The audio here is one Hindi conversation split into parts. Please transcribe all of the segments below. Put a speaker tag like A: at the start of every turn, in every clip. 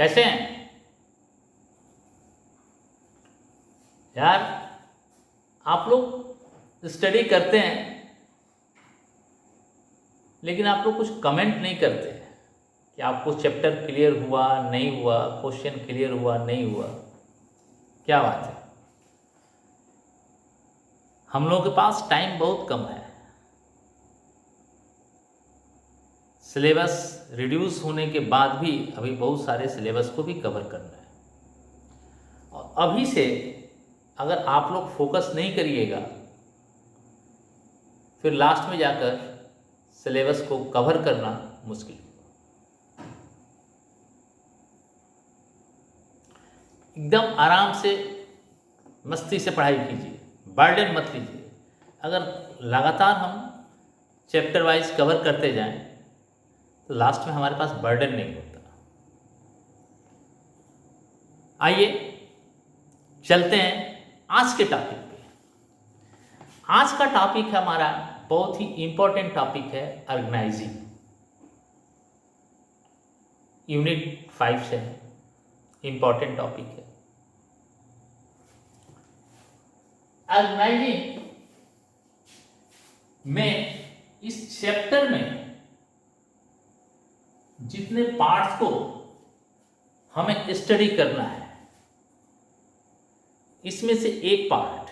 A: कैसे हैं यार? आप लोग स्टडी करते हैं लेकिन आप लोग कुछ कमेंट नहीं करते कि आपको चैप्टर क्लियर हुआ नहीं हुआ, क्वेश्चन क्लियर हुआ नहीं हुआ। क्या बात है? हम लोगों के पास टाइम बहुत कम है। सिलेबस रिड्यूस होने के बाद भी अभी बहुत सारे सिलेबस को भी कवर करना है, और अभी से अगर आप लोग फोकस नहीं करिएगा फिर लास्ट में जाकर सिलेबस को कवर करना मुश्किल। एकदम आराम से मस्ती से पढ़ाई कीजिए, बर्डन मत लीजिए। अगर लगातार हम चैप्टर वाइज कवर करते जाएं तो लास्ट में हमारे पास बर्डन नहीं होता। आइए चलते हैं आज के टॉपिक पे। आज का टॉपिक है हमारा बहुत ही इंपॉर्टेंट टॉपिक है, ऑर्गेनाइजिंग। यूनिट 5 से इंपॉर्टेंट टॉपिक है ऑर्गेनाइजिंग में। इस चैप्टर में जितने पार्ट्स को हमें स्टडी करना है, इसमें से एक part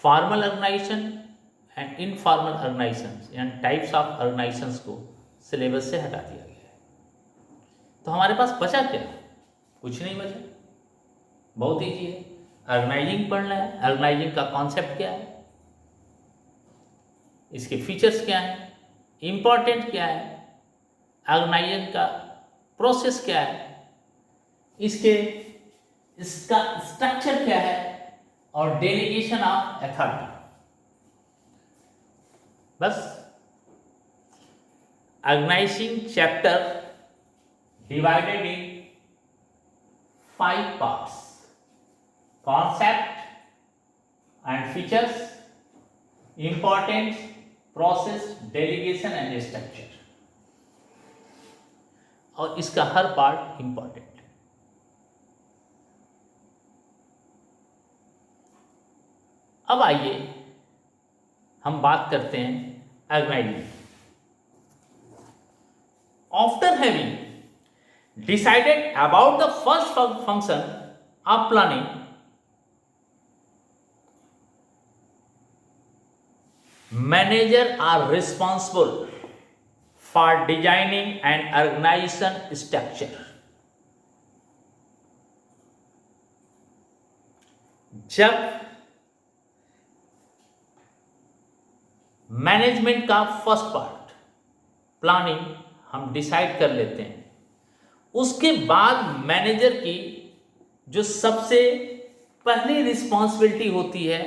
A: formal organization and informal organization यानी टाइप्स ऑफ ऑर्गेनाइजेशंस को सिलेबस से हटा दिया गया है। तो हमारे पास बचा क्या? कुछ नहीं बचा। बहुत ईजी है, ऑर्गेनाइजिंग पढ़ना है। ऑर्गेनाइजिंग का कॉन्सेप्ट क्या है, इसके फीचर्स क्या हैं, इंपॉर्टेंट क्या है, ऑर्गेनाइजिंग का प्रोसेस क्या है, इसका स्ट्रक्चर क्या है, और डेलीगेशन ऑफ अथॉरिटी। बस organizing chapter divided in 5 parts: concept and features, importance, process, delegation and structure। और इसका हर पार्ट इंपॉर्टेंट है। अब आइए हम बात करते हैं organizing. After having decided about the first function of planning, manager are responsible for designing and organization structure। जब मैनेजमेंट का फर्स्ट पार्ट प्लानिंग हम डिसाइड कर लेते हैं, उसके बाद मैनेजर की जो सबसे पहली रिस्पॉन्सिबिलिटी होती है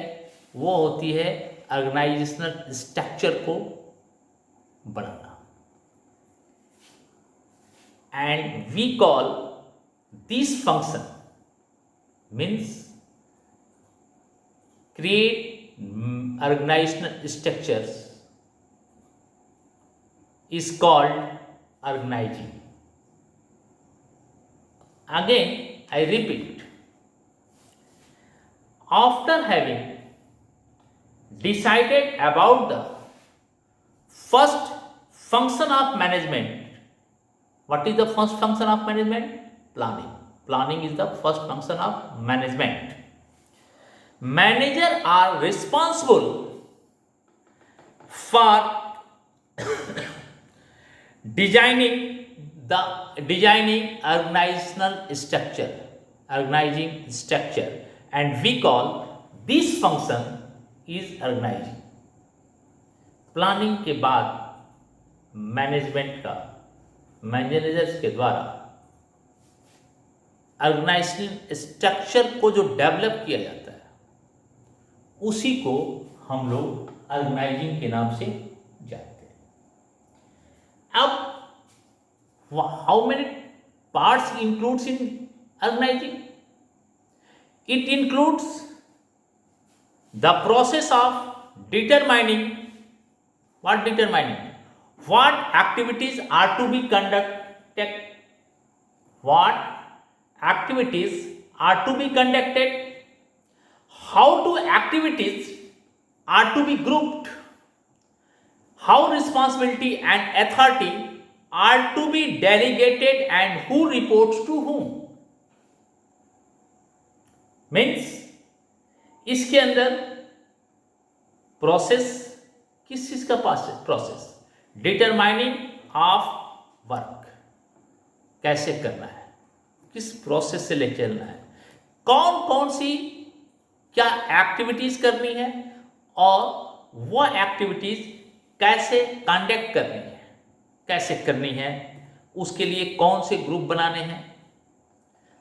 A: वो होती है ऑर्गेनाइजेशनल स्ट्रक्चर को बनाना। And we call this function means create organizational structures is called organizing। Again, I repeat, after having decided about the first function of management, what is the first function of management? Planning. Planning is the first function of management. Manager are responsible for designing organizational structure, organizing structure, and we call this function is organizing। Planning के बाद मैनेजमेंट का मैनेजर्स के द्वारा ऑर्गेनाइजेशनल स्ट्रक्चर को जो डेवलप किया जाता है उसी को हम लोग ऑर्गेनाइजिंग के नाम से जानते हैं। अब how many parts includes in organizing? It includes the process of determining what activities are to be conducted what activities are to be conducted, how to activities are to be grouped, how responsibility and authority are to be delegated and who reports to whom. Means इसके अंदर प्रोसेस, किस चीज का प्रोसेस, डिटरमाइनिंग ऑफ वर्क, कैसे करना है, किस प्रोसेस से लेकर चलना है, कौन कौन सी क्या एक्टिविटीज करनी है और वह एक्टिविटीज कैसे कंडक्ट करनी है, कैसे करनी है, उसके लिए कौन से ग्रुप बनाने हैं,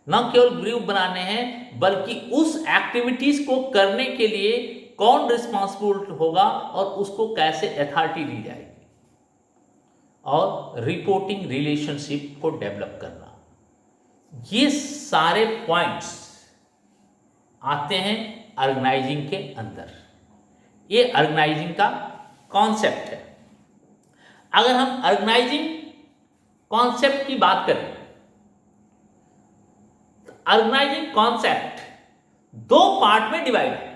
A: न केवल ग्रुप बनाने हैं बल्कि उस एक्टिविटीज को करने के लिए कौन रिस्पॉन्सिबल होगा और उसको कैसे अथॉरिटी दी जाएगी, और रिपोर्टिंग रिलेशनशिप को डेवलप करना। ये सारे पॉइंट्स आते हैं ऑर्गेनाइजिंग के अंदर। ये ऑर्गेनाइजिंग का कॉन्सेप्ट है। अगर हम ऑर्गेनाइजिंग कॉन्सेप्ट की बात करें तो ऑर्गेनाइजिंग कॉन्सेप्ट दो पार्ट में डिवाइड है।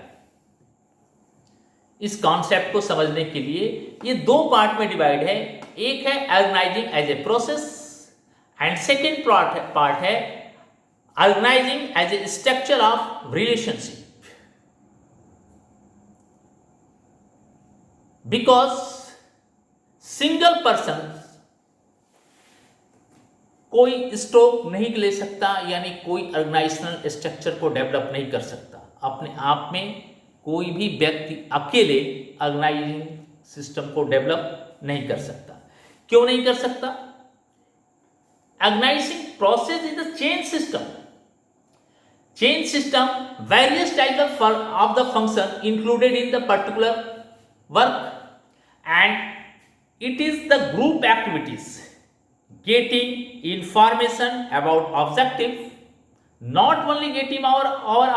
A: इस कॉन्सेप्ट को समझने के लिए ये दो पार्ट में डिवाइड है। एक है organizing as a process and second part है organizing as a structure of relationship. Because single person कोई स्ट्रोक नहीं ले सकता, यानी कोई ऑर्गेनाइजेशनल स्ट्रक्चर को डेवलप नहीं कर सकता। अपने आप में कोई भी व्यक्ति अकेले ऑर्गेनाइजिंग सिस्टम को डेवलप नहीं कर सकता। क्यों नहीं कर सकता? Organizing process is the chain system. Chain system various type of the function included in the particular work, and it is the group activities getting information about objective, not only getting our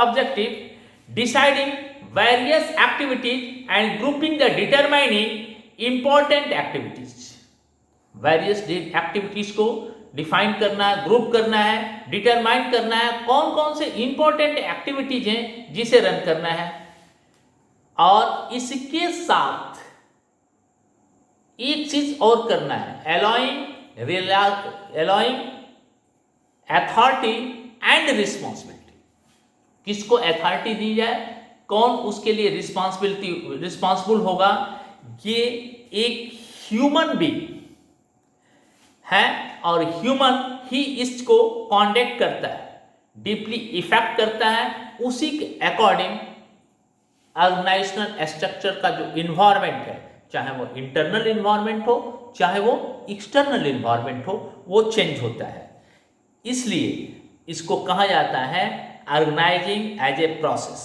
A: objective, deciding various activities and grouping the determining important activities। various activities को डिफाइन करना है, ग्रुप करना है, डिटरमाइन करना है कौन कौन से इंपॉर्टेंट एक्टिविटीज हैं जिसे रन करना है, और इसके साथ एक चीज और करना है, अलाउइंग अथॉरिटी एंड रिस्पॉन्सिबिलिटी। किसको अथॉरिटी दी जाए, कौन उसके लिए रिस्पॉन्सिबल होगा। ये एक ह्यूमन बीइंग है और ह्यूमन ही इसको कॉन्डक्ट करता है, डीपली इफेक्ट करता है। उसी के अकॉर्डिंग ऑर्गेनाइजेशनल स्ट्रक्चर का जो इन्वायरमेंट है, चाहे वो इंटरनल इन्वायरमेंट हो चाहे वो एक्सटर्नल इन्वायरमेंट हो, वो चेंज होता है। इसलिए इसको कहा जाता है ऑर्गेनाइजिंग एज ए प्रोसेस।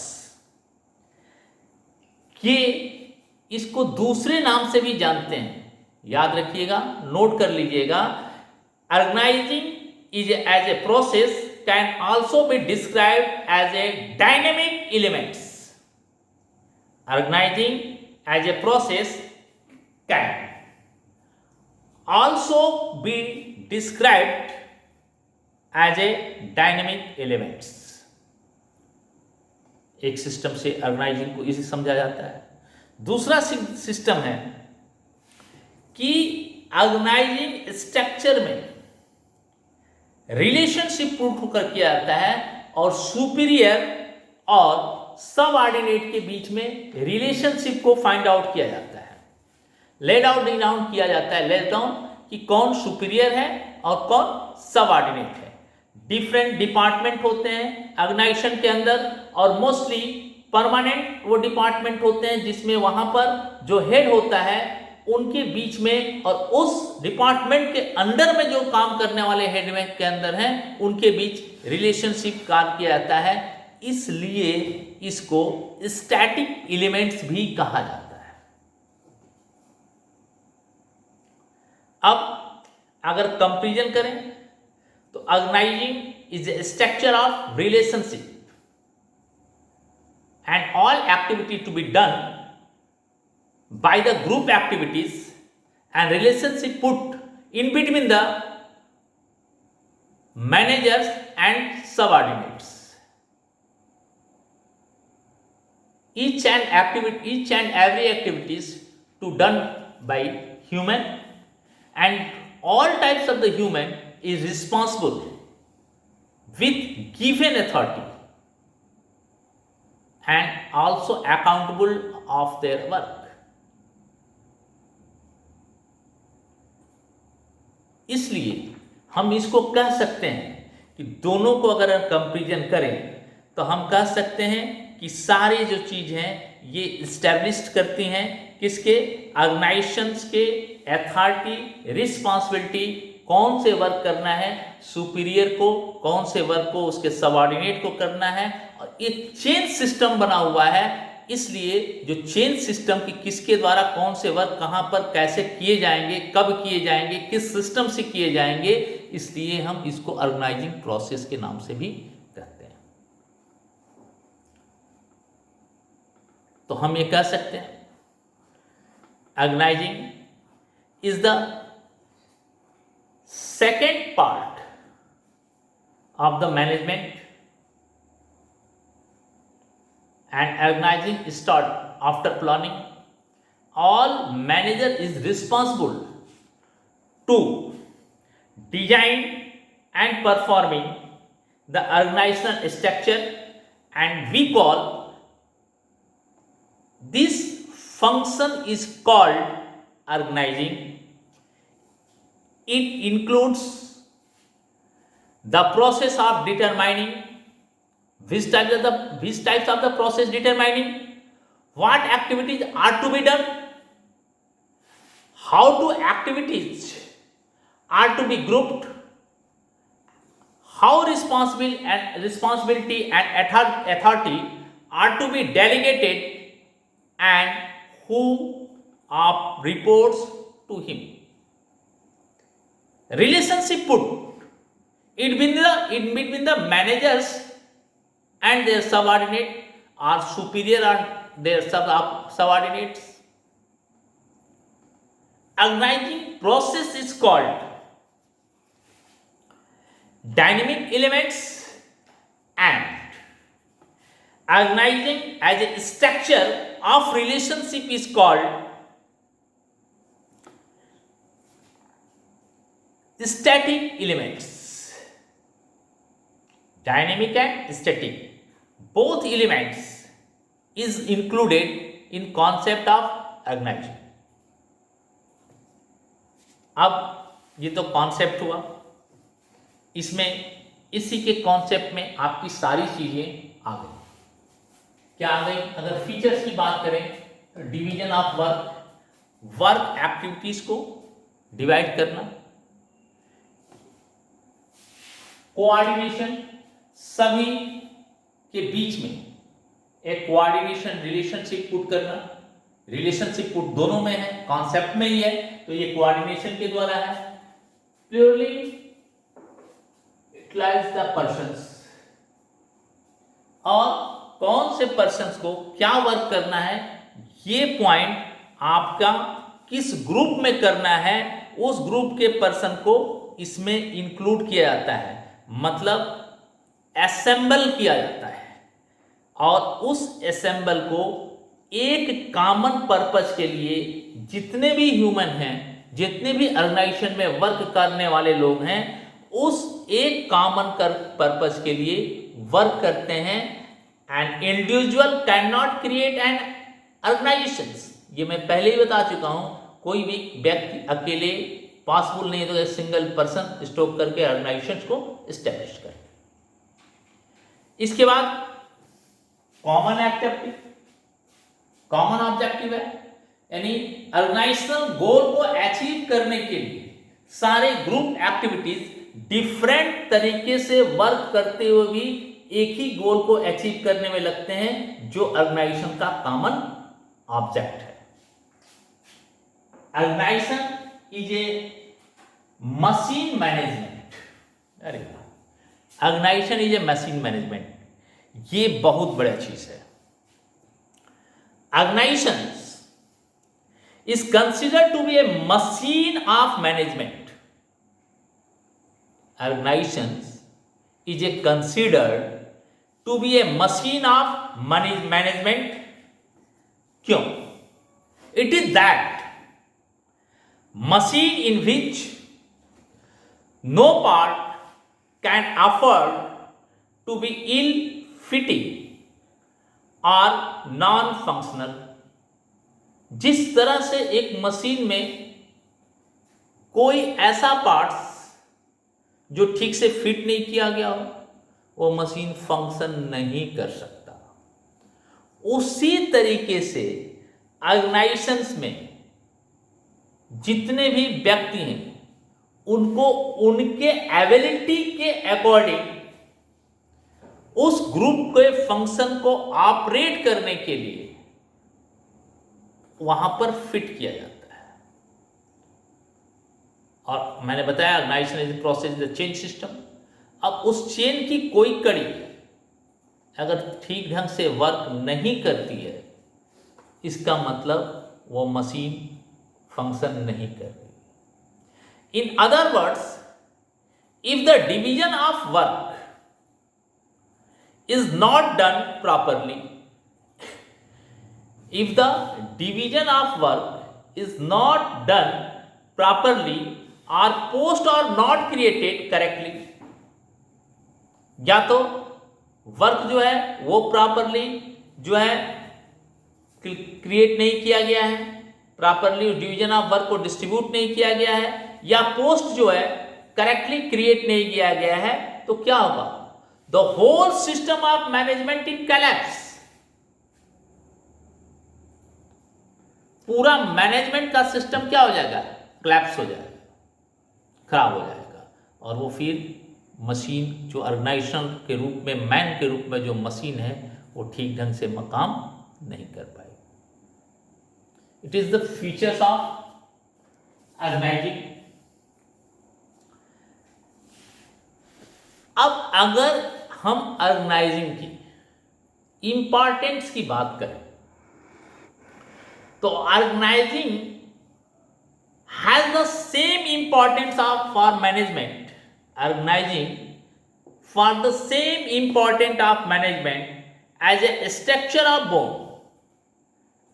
A: ये इसको दूसरे नाम से भी जानते हैं, याद रखिएगा, नोट कर लीजिएगा। Organizing is as a process can also be described as a dynamic elements. Organizing as a process can also be described as a dynamic elements। एक सिस्टम से ऑर्गेनाइजिंग को इसे समझा जाता है। दूसरा सिस्टम है कि ऑर्गेनाइजिंग स्ट्रक्चर में रिलेशनशिप पुट होकर किया जाता है और सुपीरियर और सब ऑर्डिनेट के बीच में रिलेशनशिप को फाइंड आउट किया जाता है, लेट डाउन किया जाता है, लेट डाउन कि कौन सुपीरियर है और कौन सब ऑर्डिनेट है। डिफरेंट डिपार्टमेंट होते हैं ऑर्गेनाइजेशन के अंदर और मोस्टली परमानेंट वो डिपार्टमेंट होते हैं जिसमें वहां पर जो हेड होता है उनके बीच में और उस डिपार्टमेंट के अंडर में जो काम करने वाले हेड के अंदर हैं उनके बीच रिलेशनशिप कार्य किया जाता है। इसलिए इसको स्टैटिक एलिमेंट्स भी कहा जाता है। अब अगर कंपैरिजन करें तो organizing is a structure of relationship and all activity to be done by the group activities and relationship put in between the managers and subordinates. Each and every activities to done by human, and all types of the human is responsible with given authority and also accountable of their work. इसलिए हम इसको कह सकते हैं कि दोनों को अगर हम कंपेरिजन करें तो हम कह सकते हैं कि सारी जो चीज हैं ये इस्टेब्लिश करती हैं किसके, ऑर्गेनाइजेशंस के अथॉरिटी, रिस्पॉन्सिबिलिटी, कौन से वर्क करना है सुपीरियर को, कौन से वर्क को उसके सबऑर्डिनेट को करना है। और एक चेन सिस्टम बना हुआ है, इसलिए जो चेन सिस्टम की किसके द्वारा कौन से वर्क कहां पर कैसे किए जाएंगे, कब किए जाएंगे, किस सिस्टम से किए जाएंगे, इसलिए हम इसको ऑर्गेनाइजिंग प्रोसेस के नाम से भी कहते हैं। तो हम ये कह सकते हैं organizing is the second part of the management, and organizing start after planning. All manager is responsible to design and performing the organizational structure, and we call this function is called organizing. It includes the process of determining which types of the process, determining what activities are to be done, how to activities are to be grouped, how responsibility and authority are to be delegated, and who reports to him. Relationship put in between the managers and their subordinate are superior and their subordinates. Organizing process is called dynamic elements, and organizing as a structure of relationship is called static elements. Dynamic and static, both elements is included in concept of organizing. अब ये तो कॉन्सेप्ट हुआ, इसमें इसी के कॉन्सेप्ट में आपकी सारी चीजें आ गई। क्या आ गई? अगर फीचर्स की बात करें तो डिवीजन ऑफ वर्क एक्टिविटीज को डिवाइड करना, कोऑर्डिनेशन, सभी के बीच में एक कोऑर्डिनेशन रिलेशनशिप पुट करना, रिलेशनशिप पुट दोनों में है, कॉन्सेप्ट में ही है, तो ये कोऑर्डिनेशन के द्वारा है। प्योरली यूटिलाइज द पर्संस, और कौन से पर्संस को क्या वर्क करना है, ये पॉइंट आपका किस ग्रुप में करना है, उस ग्रुप के पर्सन को इसमें इंक्लूड किया जाता है, मतलब असेंबल किया जाता है, और उस असेंबल को एक कॉमन पर्पस के लिए जितने भी ह्यूमन हैं, जितने भी ऑर्गेनाइजेशन में वर्क करने वाले लोग हैं, उस एक कॉमन पर्पस के लिए वर्क करते हैं। An individual can not create an organization, ये मैं पहले ही बता चुका हूं, कोई भी व्यक्ति अकेले पॉसिबल नहीं है, तो सिंगल पर्सन स्टॉप करके ऑर्गेनाइजेशन को एस्टेब्लिश करे। इसके बाद कॉमन एक्टिविटी, कॉमन ऑब्जेक्टिव है, यानी ऑर्गेनाइजेशनल गोल को अचीव करने के लिए सारे ग्रुप एक्टिविटीज डिफरेंट तरीके से वर्क करते हुए भी एक ही गोल को अचीव करने में लगते हैं, जो ऑर्गेनाइजेशन का कॉमन ऑब्जेक्ट है। Organization is a machine management, अरे organization is a machine management, ये बहुत बड़ा चीज है। Organization is considered to be a machine of management organizations is a considered to be a machine of management. क्यों? It is that machine in which no part can afford to be ill-fitting or non-functional. जिस तरह से एक मशीन में कोई ऐसा पार्ट्स जो ठीक से फिट नहीं किया गया हो, वो मशीन फंक्शन नहीं कर सकता, उसी तरीके से ऑर्गेनाइजेशंस में जितने भी व्यक्ति हैं उनको उनके एबिलिटी के अकॉर्डिंग उस ग्रुप के फंक्शन को ऑपरेट करने के लिए वहां पर फिट किया जाता है। और मैंने बताया organization is process the chain system. अब उस चेन की कोई कड़ी अगर ठीक ढंग से वर्क नहीं करती है, इसका मतलब वो मशीन फंक्शन नहीं कर रही। In other words, if the division of work is not done properly, if the division of work is not done properly or posts are not created correctly, या तो वर्क जो है वो प्रॉपरली जो है क्रिएट नहीं किया गया है, प्रॉपरली डिवीजन ऑफ वर्क को डिस्ट्रीब्यूट नहीं किया गया है, या पोस्ट जो है करेक्टली क्रिएट नहीं किया गया है, तो क्या होगा? The whole system of management in collapse. पूरा मैनेजमेंट का सिस्टम क्या हो जाएगा? collapse हो जाएगा, खराब हो जाएगा, और वो फिर मशीन जो ऑर्गेनाइजेशन के रूप में, मैन के रूप में जो मशीन है, वो ठीक ढंग से काम नहीं कर पाएगी। It is the features of organizing. अब अगर हम ऑर्गेनाइजिंग की इंपॉर्टेंस की बात करें तो organizing has the same importance of for management. Organizing for the same important of management as a structure of bone,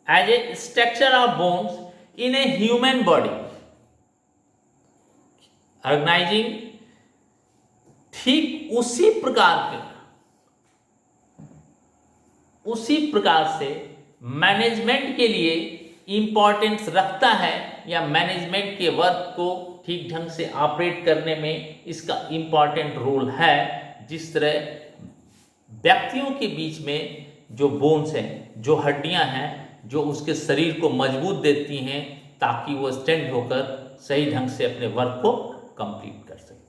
A: as a structure of bones in a human body. Organizing ठीक उसी प्रकार से मैनेजमेंट के लिए इंपॉर्टेंस रखता है, या मैनेजमेंट के वर्क को ठीक ढंग से ऑपरेट करने में इसका इंपॉर्टेंट रोल है। जिस तरह व्यक्तियों के बीच में जो बोन्स हैं, जो हड्डियां हैं, जो उसके शरीर को मजबूत देती हैं ताकि वो स्ट्रेंथ होकर सही ढंग से अपने वर्क को कंप्लीट कर सके।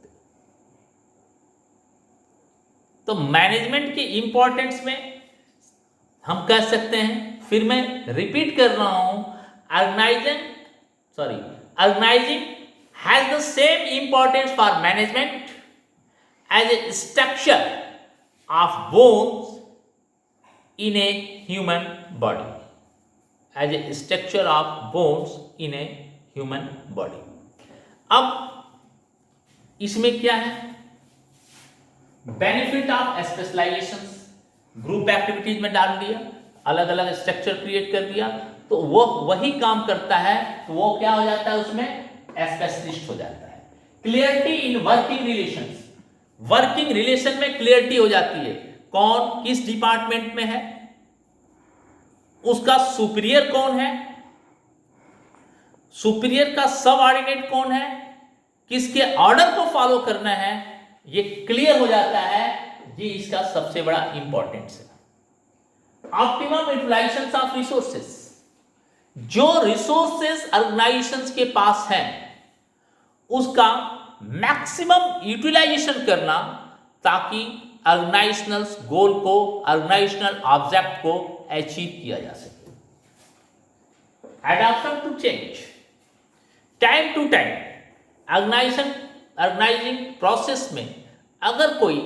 A: तो मैनेजमेंट के इंपॉर्टेंस में हम कह सकते हैं, फिर मैं रिपीट कर रहा हूं, organizing has the same importance for management as a structure of bones in a human body, as a structure of bones in a human body. अब इसमें क्या है? Benefit of specialization, group activities में डाल दिया, अलग अलग स्ट्रक्चर क्रिएट कर दिया, तो वो वही काम करता है, तो वो क्या हो जाता है? उसमें स्पेशलिस्ट हो जाता है। Clarity in working relations, working relation में क्लियरिटी हो जाती है, कौन किस डिपार्टमेंट में है, उसका सुपीरियर कौन है, सुपीरियर का सबऑर्डिनेट कौन है, किसके ऑर्डर को फॉलो करना है, ये क्लियर हो जाता है। ये इसका सबसे बड़ा इंपॉर्टेंस है। ऑप्टिमम यूटिलाइजेशन ऑफ रिसोर्सेस, जो रिसोर्सेस ऑर्गेनाइजेशंस के पास है उसका मैक्सिमम यूटिलाइजेशन करना, ताकि ऑर्गेनाइजेशनल गोल को, ऑर्गेनाइजेशनल ऑब्जेक्ट को अचीव किया जा सके। Adoption to change, time to time organizing process में अगर कोई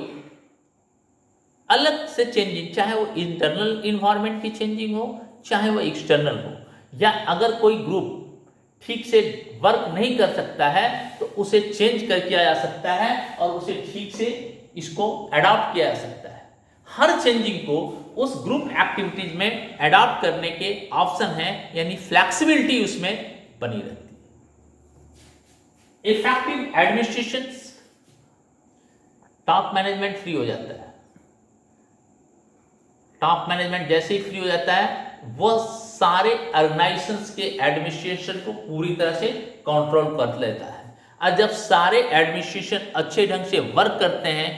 A: अलग से चेंजिंग, चाहे वो इंटरनल इन्वायरमेंट की चेंजिंग हो, चाहे वो एक्सटर्नल हो, या अगर कोई ग्रुप ठीक से वर्क नहीं कर सकता है तो उसे चेंज कर किया जा सकता है और उसे ठीक से इसको अडॉप्ट किया जा सकता है। हर चेंजिंग को उस ग्रुप एक्टिविटीज में अडॉप्ट करने के ऑप्शन है, यानी फ्लेक्सिबिलिटी उसमें बनी रहती है। Effective administration, top management free हो जाता है। टॉप मैनेजमेंट जैसे ही फ्री हो जाता है वह सारे ऑर्गेनाइजेशंस के एडमिनिस्ट्रेशन को पूरी तरह से कंट्रोल कर लेता है। और जब सारे एडमिनिस्ट्रेशन अच्छे ढंग से वर्क करते हैं,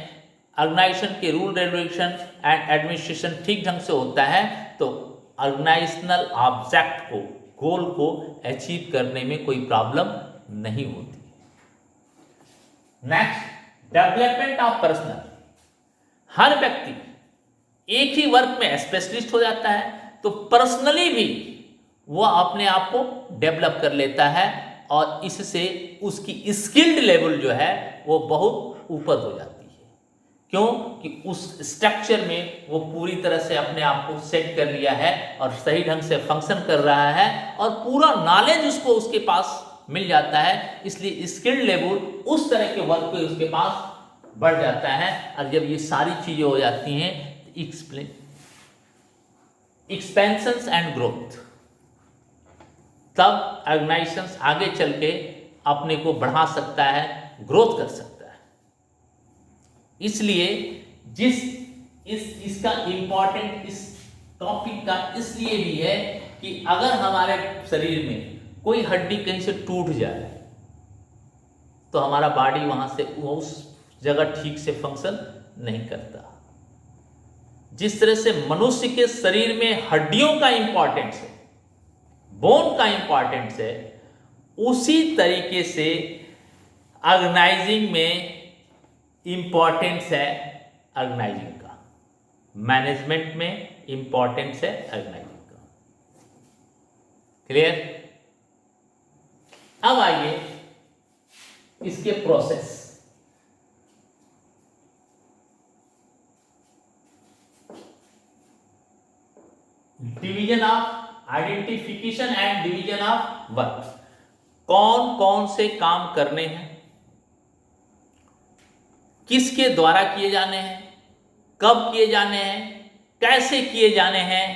A: ऑर्गेनाइजेशन के रूल रेगुलेशन एंड एडमिनिस्ट्रेशन ठीक ढंग से होता है, तो ऑर्गेनाइजेशनल ऑब्जेक्ट को, गोल को अचीव करने में कोई प्रॉब्लम नहीं होती। Next, development of personal. हर व्यक्ति एक ही वर्क में स्पेशलिस्ट हो जाता है तो पर्सनली भी वो अपने आप को डेवलप कर लेता है और इससे उसकी स्किल्ड लेवल जो है वो बहुत ऊपर हो जाती है। क्यों? कि उस स्ट्रक्चर में वो पूरी तरह से अपने आप को सेट कर लिया है और सही ढंग से फंक्शन कर रहा है और पूरा नॉलेज उसको उसके पास मिल जाता है, इसलिए स्किल्ड लेवल उस तरह के वर्क पे उसके पास बढ़ जाता है। और जब ये सारी चीजें हो जाती हैं तो एक्सपेंशंस एंड ग्रोथ, तब ऑर्गेनाइजेशंस आगे चल के अपने को बढ़ा सकता है, ग्रोथ कर सकता है। इसलिए इसका इम्पोर्टेंट इस टॉपिक का इसलिए भी है कि अगर हमारे शरीर में कोई हड्डी कहीं से टूट जाए तो हमारा बॉडी वहां से उस जगह ठीक से फंक्शन नहीं करता। जिस तरह से मनुष्य के शरीर में हड्डियों का इंपॉर्टेंस है, बोन का इंपॉर्टेंस है, उसी तरीके से ऑर्गेनाइजिंग में इंपॉर्टेंस है ऑर्गेनाइजिंग का, मैनेजमेंट में इंपॉर्टेंस है ऑर्गेनाइजिंग का। क्लियर? अब आइए इसके process. Division of identification and division of work. कौन कौन से काम करने हैं, किसके द्वारा किए जाने हैं, कब किए जाने हैं, कैसे किए जाने हैं,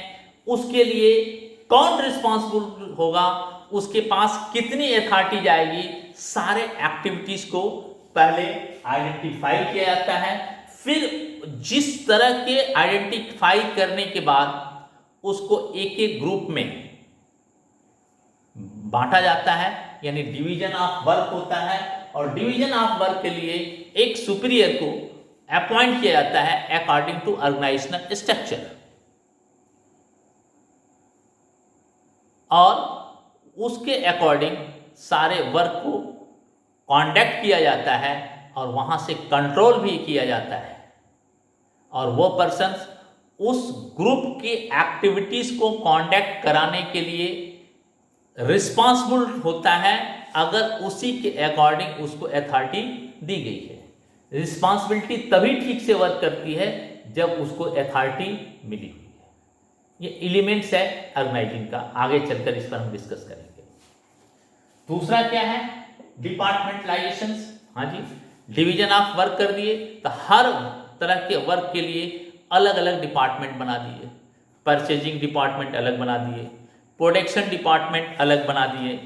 A: उसके लिए कौन रिस्पॉन्सिबल होगा, उसके पास कितनी अथॉरिटी जाएगी, सारे एक्टिविटीज को पहले आइडेंटिफाई किया जाता है। फिर जिस तरह के आइडेंटिफाई करने के बाद उसको एक एक ग्रुप में बांटा जाता है, यानी डिवीजन ऑफ वर्क होता है। और डिवीजन ऑफ वर्क के लिए एक सुपीरियर को अपॉइंट किया जाता है अकॉर्डिंग टू ऑर्गेनाइजेशनल स्ट्रक्चर, और उसके अकॉर्डिंग सारे वर्क को कॉन्डक्ट किया जाता है और वहां से कंट्रोल भी किया जाता है। और वो पर्सन उस ग्रुप की एक्टिविटीज को कॉन्डक्ट कराने के लिए रिस्पॉन्सिबल होता है, अगर उसी के अकॉर्डिंग उसको अथॉरिटी दी गई है। रिस्पॉन्सिबिलिटी तभी ठीक से वर्क करती है जब उसको अथॉरिटी मिली हुई है। ये एलिमेंट्स है ऑर्गेनाइजिंग का, आगे चलकर इस पर हम डिस्कस करेंगे। दूसरा क्या है? डिपार्टमेंटलाइजेशन। हाँ जी, डिवीजन ऑफ वर्क कर दिए तो हर तरह के वर्क के लिए अलग अलग डिपार्टमेंट बना दिए। परचेजिंग डिपार्टमेंट अलग बना दिए, प्रोडक्शन डिपार्टमेंट अलग बना दिए,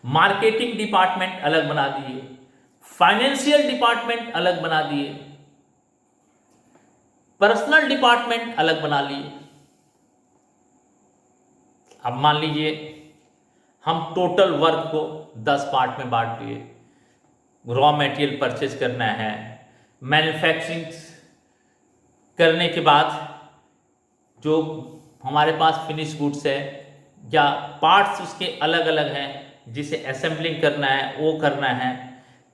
A: मार्केटिंग डिपार्टमेंट अलग बना दिए, फाइनेंशियल डिपार्टमेंट अलग बना दिए, पर्सनल डिपार्टमेंट अलग बना लिए। अब मान लीजिए हम टोटल वर्क को 10 पार्ट में बांट दिए। रॉ मटेरियल परचेज करना है, मैन्युफैक्चरिंग करने के बाद जो हमारे पास फिनिश गुड्स है या पार्ट्स उसके अलग अलग हैं, जिसे असेंबलिंग करना है वो करना है,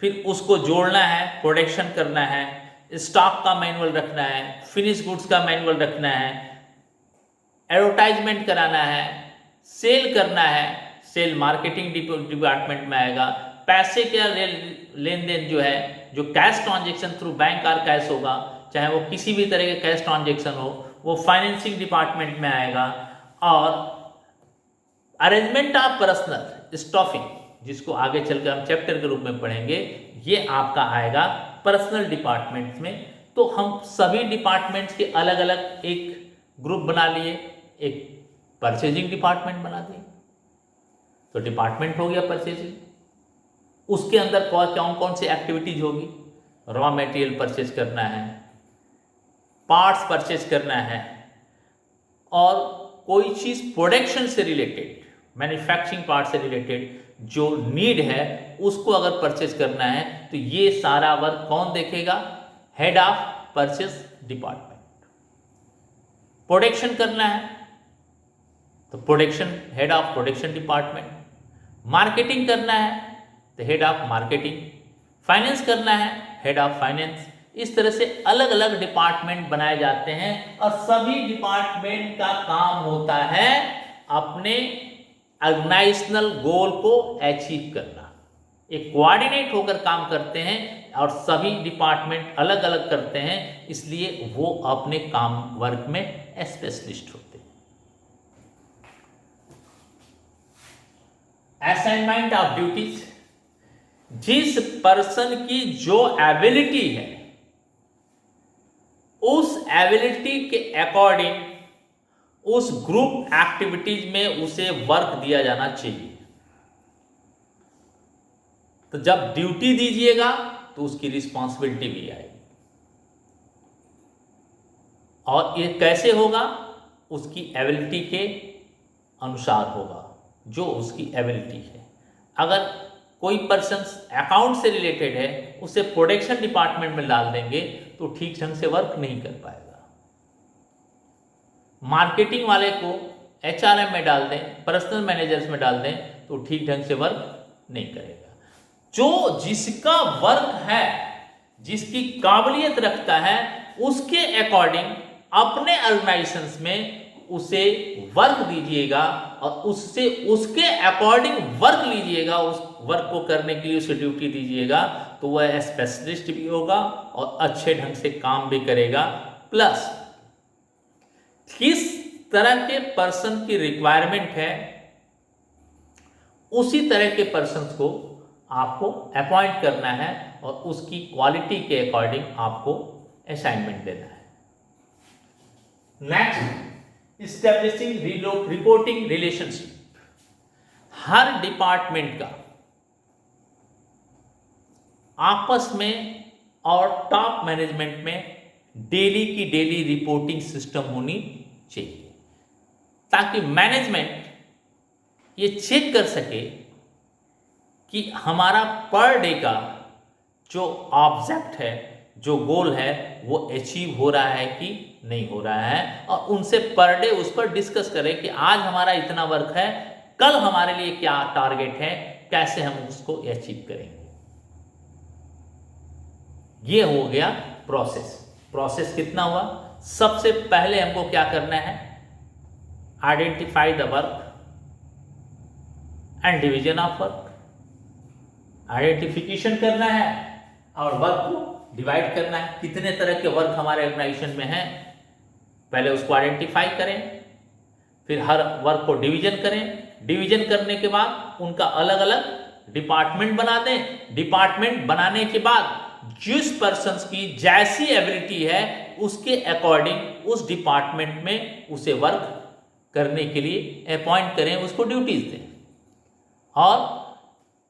A: फिर उसको जोड़ना है, प्रोडक्शन करना है, स्टॉक का मैनुअल रखना है, फिनिश गुड्स का मैनुअल रखना है, एडवर्टाइजमेंट कराना है, सेल करना है, सेल मार्केटिंग डिपार्टमेंट में आएगा। पैसे का लेन देन जो है, जो कैश ट्रांजेक्शन थ्रू बैंक और कैश होगा, चाहे वो किसी भी तरह के कैश ट्रांजेक्शन हो, वो फाइनेंसिंग डिपार्टमेंट में आएगा। और अरेंजमेंट ऑफ पर्सनल स्टाफिंग, जिसको आगे चलकर हम चैप्टर के रूप में पढ़ेंगे, ये आपका आएगा पर्सनल डिपार्टमेंट्स में। तो हम सभी डिपार्टमेंट्स के अलग अलग एक ग्रुप बना लिए, एक परचेजिंग डिपार्टमेंट बना दिए। तो डिपार्टमेंट हो गया परचेजिंग, उसके अंदर कौन कौन सी एक्टिविटीज होगी, रॉ मटेरियल परचेज करना है, पार्ट्स परचेज करना है, और कोई चीज प्रोडक्शन से रिलेटेड, मैन्युफैक्चरिंग पार्ट से रिलेटेड जो नीड है उसको अगर परचेज करना है, तो ये सारा वर्क कौन देखेगा, head of purchase department. Production करना है तो production, head of production department. Marketing करना है तो हेड ऑफ मार्केटिंग। फाइनेंस करना है, हेड ऑफ फाइनेंस। इस तरह से अलग अलग डिपार्टमेंट बनाए जाते हैं और सभी डिपार्टमेंट का काम होता है अपने ऑर्गेनाइजेशनल गोल को अचीव करना। एक कोऑर्डिनेट होकर काम करते हैं और सभी डिपार्टमेंट अलग अलग करते हैं, इसलिए वो अपने काम वर्क में स्पेशलिस्ट होते हैं। असाइनमेंट ऑफ ड्यूटीज, जिस पर्सन की जो एबिलिटी है उस एबिलिटी के अकॉर्डिंग उस ग्रुप एक्टिविटीज में उसे वर्क दिया जाना चाहिए। तो जब ड्यूटी दीजिएगा तो उसकी रिस्पॉन्सिबिलिटी भी आएगी, और ये कैसे होगा, उसकी एबिलिटी के अनुसार होगा, जो उसकी एबिलिटी है। अगर कोई पर्सन अकाउंट से रिलेटेड है, उसे प्रोडक्शन डिपार्टमेंट में डाल देंगे तो ठीक ढंग से वर्क नहीं कर पाएगा। मार्केटिंग वाले को एचआरएम में डाल दें, पर्सनल मैनेजर्स में डाल दें, तो ठीक ढंग से वर्क नहीं करेगा। जो जिसका वर्क है, जिसकी काबिलियत रखता है, उसके अकॉर्डिंग अपने ऑर्गेनाइजेशंस में उसे वर्क दीजिएगा और उससे उसके अकॉर्डिंग वर्क लीजिएगा। उस वर्क को करने के लिए उसे ड्यूटी दीजिएगा, तो वह स्पेशलिस्ट भी होगा और अच्छे ढंग से काम भी करेगा। प्लस किस तरह के पर्सन की रिक्वायरमेंट है, उसी तरह के पर्सन को आपको अपॉइंट करना है और उसकी क्वालिटी के अकॉर्डिंग आपको असाइनमेंट देना है। Next, establishing reporting relationship. हर डिपार्टमेंट का आपस में और टॉप मैनेजमेंट में डेली की डेली रिपोर्टिंग सिस्टम होनी चाहिए, ताकि मैनेजमेंट ये चेक कर सके कि हमारा पर डे का जो ऑब्जेक्ट है, जो गोल है, वो अचीव हो रहा है कि नहीं हो रहा है, और उनसे पर डे उस पर डिस्कस करें कि आज हमारा इतना वर्क है, कल हमारे लिए क्या टारगेट है, कैसे हम उसको अचीव करेंगे। ये हो गया प्रोसेस। प्रोसेस कितना हुआ, सबसे पहले हमको क्या करना है, identify the work and division of work. Identification करना है और वर्क को डिवाइड करना है। कितने तरह के वर्क हमारे ऑर्गेनाइजेशन में हैं, पहले उसको आइडेंटिफाई करें, फिर हर वर्क को डिवीजन करें। डिवीजन करने के बाद उनका अलग अलग डिपार्टमेंट बना दें। डिपार्टमेंट बनाने के बाद जिस पर्सन की जैसी एबिलिटी है उसके अकॉर्डिंग उस डिपार्टमेंट में उसे वर्क करने के लिए अपॉइंट करें, उसको ड्यूटीज दें, और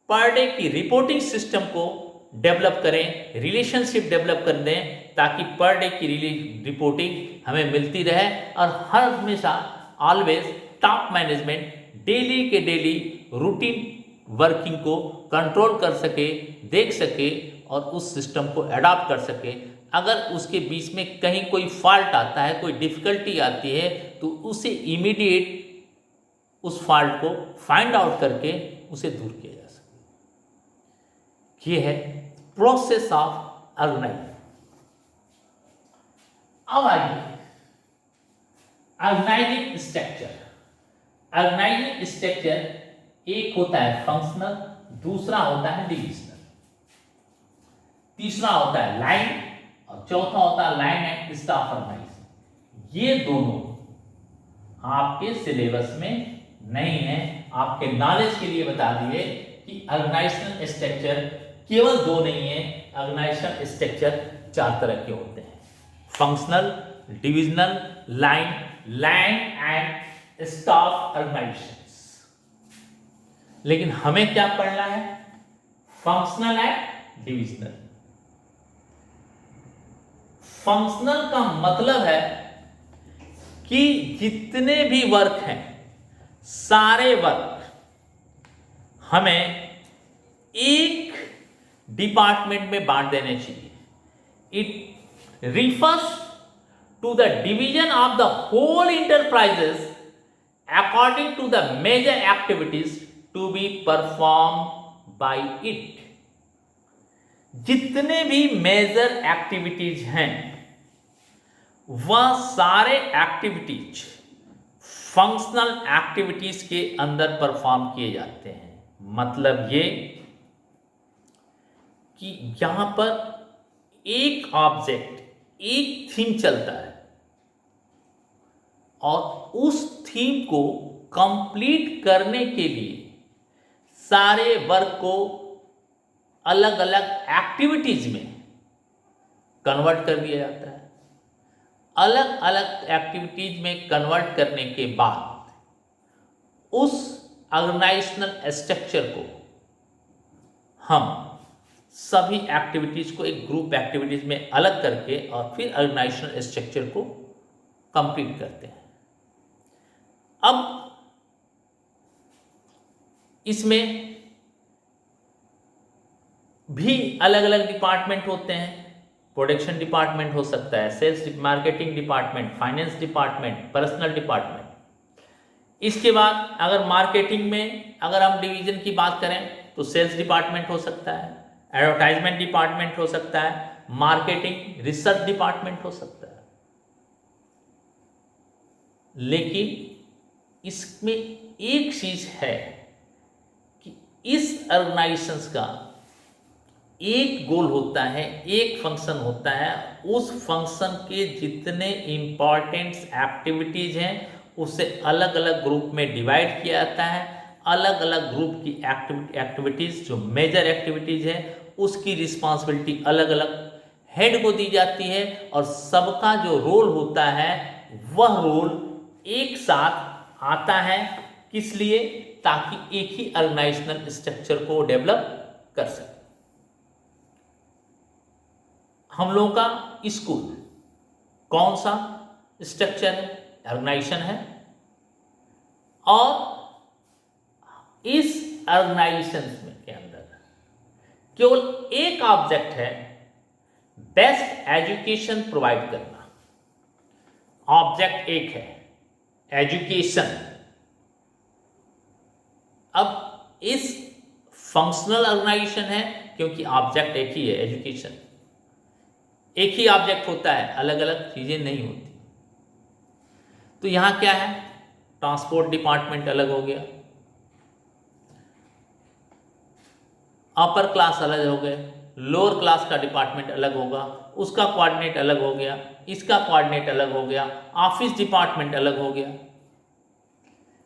A: पर डे की रिपोर्टिंग सिस्टम को डेवलप करें, रिलेशनशिप डेवलप कर दें, ताकि पर डे की रिपोर्टिंग हमें मिलती रहे और हर हमेशा ऑलवेज टॉप मैनेजमेंट डेली के डेली रूटीन वर्किंग को कंट्रोल कर सके, देख सके और उस सिस्टम को अडॉप्ट कर सके। अगर उसके बीच में कहीं कोई फॉल्ट आता है, कोई डिफिकल्टी आती है, तो उसे इमीडिएट उस फॉल्ट को फाइंड आउट करके उसे दूर किया जा सके। ये है प्रोसेस ऑफ ऑर्गेनाइजिंग। अब आइए ऑर्गेनाइजिंग स्ट्रक्चर। ऑर्गेनाइजिंग स्ट्रक्चर एक होता है फंक्शनल, दूसरा होता है डिविजनल, तीसरा होता है लाइन और चौथा होता है लाइन एंड स्टाफ ऑर्गेनाइजेशन। ये दोनों आपके सिलेबस में नहीं है, आपके नॉलेज के लिए बता दिए कि ऑर्गेनाइजेशनल स्ट्रक्चर केवल दो नहीं है, ऑर्गेनाइजेशनल स्ट्रक्चर 4 तरह के होते हैं: functional, divisional, line, land and staff organisations. लेकिन हमें क्या पढ़ना है? Functional and divisional. फंक्शनल का मतलब है कि जितने भी वर्क हैं, सारे वर्क हमें एक डिपार्टमेंट में बांट देने चाहिए। It refers to the division of the whole enterprises according to the major activities to be perform by it. जितने भी मेजर एक्टिविटीज हैं, वह सारे एक्टिविटीज फंक्शनल एक्टिविटीज के अंदर परफॉर्म किए जाते हैं। मतलब ये कि यहां पर एक ऑब्जेक्ट, एक थीम चलता है और उस थीम को कंप्लीट करने के लिए सारे वर्क को अलग अलग एक्टिविटीज में कन्वर्ट कर दिया जाता है। अलग अलग एक्टिविटीज में कन्वर्ट करने के बाद उस ऑर्गेनाइजेशनल स्ट्रक्चर को हम सभी एक्टिविटीज को एक ग्रुप एक्टिविटीज में अलग करके और फिर ऑर्गेनाइजेशनल स्ट्रक्चर को कंप्लीट करते हैं। अब इसमें भी अलग अलग डिपार्टमेंट होते हैं। प्रोडक्शन डिपार्टमेंट हो सकता है, sales marketing department, finance department, personal department. इसके बाद अगर मार्केटिंग में अगर हम डिवीजन की बात करें तो सेल्स डिपार्टमेंट हो सकता है, एडवर्टाइजमेंट डिपार्टमेंट हो सकता है, मार्केटिंग रिसर्च डिपार्टमेंट हो सकता है। लेकिन इसमें एक चीज है कि इस ऑर्गेनाइजेशंस का एक गोल होता है, एक फंक्शन होता है। उस फंक्शन के जितने इंपॉर्टेंट एक्टिविटीज हैं उसे अलग अलग ग्रुप में डिवाइड किया जाता है। अलग अलग ग्रुप की एक्टिविटीज जो मेजर एक्टिविटीज है उसकी रिस्पॉन्सिबिलिटी अलग अलग हेड को दी जाती है और सबका जो रोल होता है वह रोल एक साथ आता है। किस लिए? ताकि एक ही ऑर्गेनाइजेशनल स्ट्रक्चर को डेवलप कर सके। हम लोगों का स्कूल कौन सा स्ट्रक्चर है? ऑर्गेनाइजेशन है। और इस ऑर्गेनाइजेशन में के अंदर केवल एक ऑब्जेक्ट है, बेस्ट एजुकेशन प्रोवाइड करना। ऑब्जेक्ट एक है, एजुकेशन। अब इस फंक्शनल ऑर्गेनाइजेशन है क्योंकि ऑब्जेक्ट एक ही है, एजुकेशन। एक ही ऑब्जेक्ट होता है, अलग अलग चीजें नहीं होती। तो यहां क्या है? ट्रांसपोर्ट डिपार्टमेंट अलग हो गया, अपर क्लास अलग हो गए, लोअर क्लास का डिपार्टमेंट अलग होगा, उसका कोऑर्डिनेट अलग हो गया, इसका कोऑर्डिनेट अलग हो गया, ऑफिस डिपार्टमेंट अलग हो गया।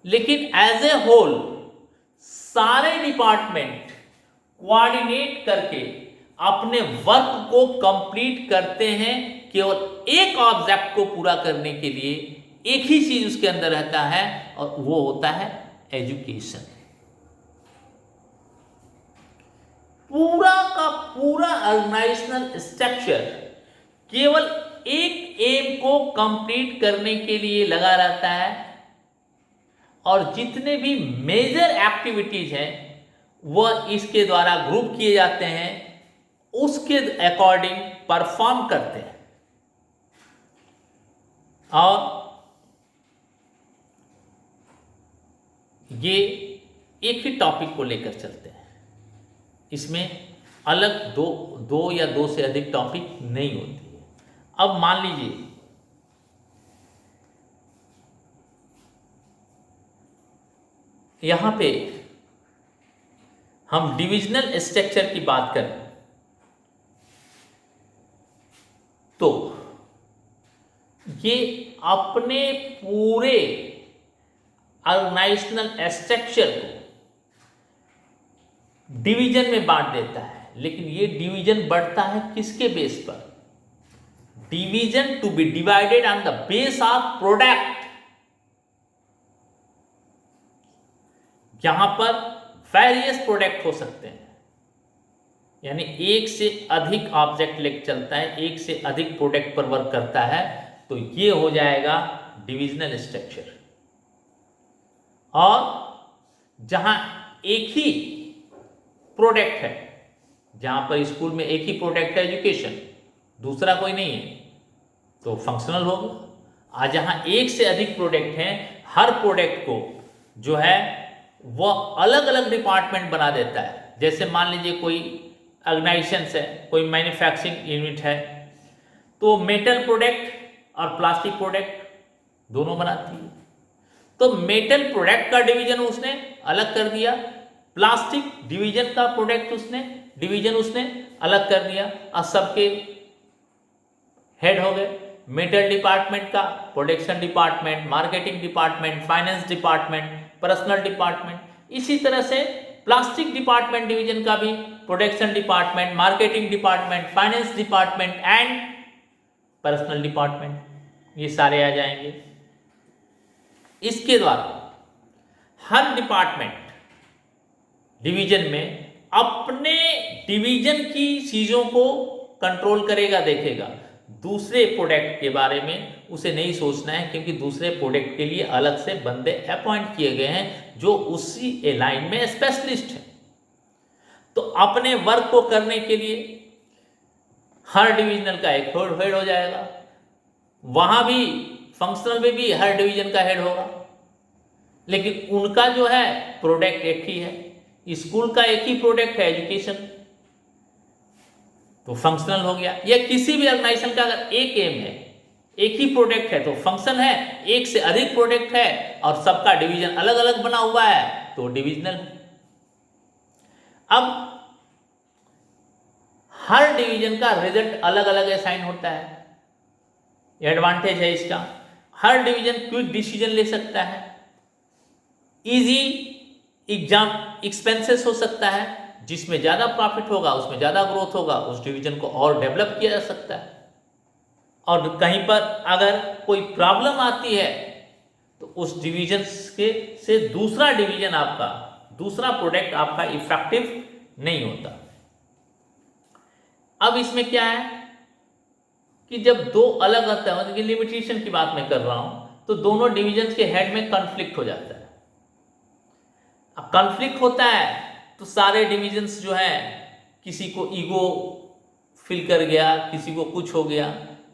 A: लेकिन एज ए होल सारे डिपार्टमेंट कोऑर्डिनेट करके अपने वर्क को कंप्लीट करते हैं। केवल एक ऑब्जेक्ट को पूरा करने के लिए एक ही चीज उसके अंदर रहता है और वो होता है एजुकेशन। पूरा का पूरा ऑर्गेनाइजेशनल स्ट्रक्चर केवल एक एम को कंप्लीट करने के लिए लगा रहता है और जितने भी मेजर एक्टिविटीज हैं वह इसके द्वारा ग्रुप किए जाते हैं, उसके अकॉर्डिंग परफॉर्म करते हैं। और ये एक ही टॉपिक को लेकर चलते हैं, इसमें अलग दो या दो से अधिक टॉपिक नहीं होती है। अब मान लीजिए यहां पे हम डिविजनल स्ट्रक्चर की बात करें तो ये अपने पूरे ऑर्गेनाइजेशनल स्ट्रक्चर को डिवीजन में बांट देता है, लेकिन ये डिवीजन बढ़ता है किसके बेस पर? Division to be divided on the base of product. यहां पर वेरियस प्रोडक्ट हो सकते हैं, यानी एक से अधिक ऑब्जेक्ट लेकर चलता है, एक से अधिक प्रोडक्ट पर वर्क करता है, तो ये हो जाएगा डिविजनल स्ट्रक्चर। और जहां एक ही प्रोडक्ट है, जहां पर स्कूल में एक ही प्रोडक्ट है एजुकेशन, दूसरा कोई नहीं है, तो फंक्शनल होगा। आज जहां एक से अधिक प्रोडक्ट हैं, हर प्रोडक्ट को जो है वह अलग अलग डिपार्टमेंट बना देता है। जैसे मान लीजिए कोई ऑर्गेनाइजेशन है, कोई मैन्युफैक्चरिंग यूनिट है, तो मेटल प्रोडक्ट और प्लास्टिक प्रोडक्ट दोनों बनाती है, तो मेटल प्रोडक्ट का डिवीजन उसने अलग कर दिया, प्लास्टिक डिवीजन का प्रोडक्ट डिवीजन उसने अलग कर दिया, और सबके हेड हो गए। मेटल डिपार्टमेंट का production department, marketing department, finance department, personal department. इसी तरह से प्लास्टिक डिपार्टमेंट डिवीजन का भी production department, marketing department, finance department and personal department, ये सारे आ जाएंगे। इसके द्वारा हर डिपार्टमेंट डिवीजन में अपने डिवीजन की चीजों को कंट्रोल करेगा, देखेगा। दूसरे प्रोडक्ट के बारे में उसे नहीं सोचना है, क्योंकि दूसरे प्रोडक्ट के लिए अलग से बंदे अपॉइंट किए गए हैं जो उसी लाइन में स्पेशलिस्ट हैं। तो अपने वर्क को करने के लिए हर डिविजनल का एक हेड हो जाएगा, वहां भी फंक्शनल में भी हर डिवीजन का हेड होगा, लेकिन उनका जो है प्रोडक्ट एक ही है। स्कूल का एक ही प्रोडक्ट है एजुकेशन, तो फंक्शनल हो गया। या किसी भी ऑर्गेनाइजेशन का अगर एक एम है, एक ही प्रोडक्ट है, तो फंक्शन है। एक से अधिक प्रोडक्ट है और सबका डिवीजन अलग अलग बना हुआ है, तो डिविजनल। अब हर डिवीजन का रिजल्ट अलग अलग असाइन होता है, एडवांटेज है इसका। हर डिवीजन क्विक डिसीजन ले सकता है, इजी एग्जाम एक्सपेंसेस हो सकता है, जिसमें ज्यादा प्रॉफिट होगा उसमें ज्यादा ग्रोथ होगा, उस डिवीजन को और डेवलप किया जा सकता है। और कहीं पर अगर कोई प्रॉब्लम आती है तो उस डिवीजन से दूसरा डिवीजन आपका, दूसरा प्रोडक्ट आपका इफेक्टिव नहीं होता। अब इसमें क्या है कि जब दो अलग होता है, मतलब लिमिटेशन की बात मैं कर रहा हूं, तो दोनों डिवीजन के हेड में कॉन्फ्लिक्ट हो जाता है। अब कॉन्फ्लिक्ट होता है तो सारे डिविजन्स जो हैं, किसी को ईगो फील कर गया, किसी को कुछ हो गया,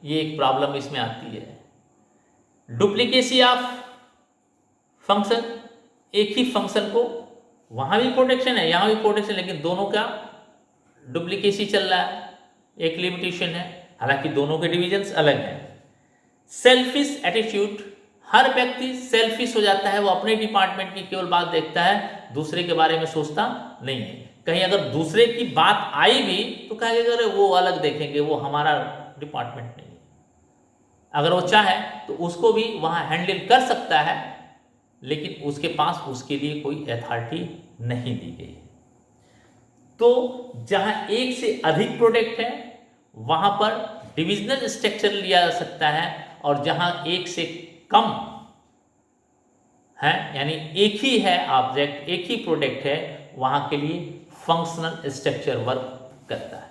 A: ये एक प्रॉब्लम इसमें आती है। डुप्लीकेसी ऑफ फंक्शन, एक ही फंक्शन को वहां भी प्रोटेक्शन है, यहां भी प्रोटेक्शन, लेकिन दोनों का डुप्लीकेसी चल रहा है, एक लिमिटेशन है, हालांकि दोनों के डिविजन्स अलग हैं। सेल्फिश एटीट्यूड, हर व्यक्ति सेल्फिश हो जाता है, वो अपने डिपार्टमेंट की केवल बात देखता है, दूसरे के बारे में सोचता नहीं है। कहीं अगर दूसरे की बात आई भी तो कहेगा अरे वो अलग देखेंगे, वो हमारा डिपार्टमेंट नहीं है। अगर वो चाहे तो उसको भी वहां हैंडल कर सकता है, लेकिन उसके पास उसके लिए कोई अथॉरिटी नहीं दी गई। तो जहां एक से अधिक प्रोडक्ट है वहां पर डिविजनल स्ट्रक्चर लिया जा सकता है, और जहां एक से कम है, यानी एक ही है ऑब्जेक्ट, एक ही प्रोडक्ट है, वहां के लिए फंक्शनल स्ट्रक्चर वर्क करता है।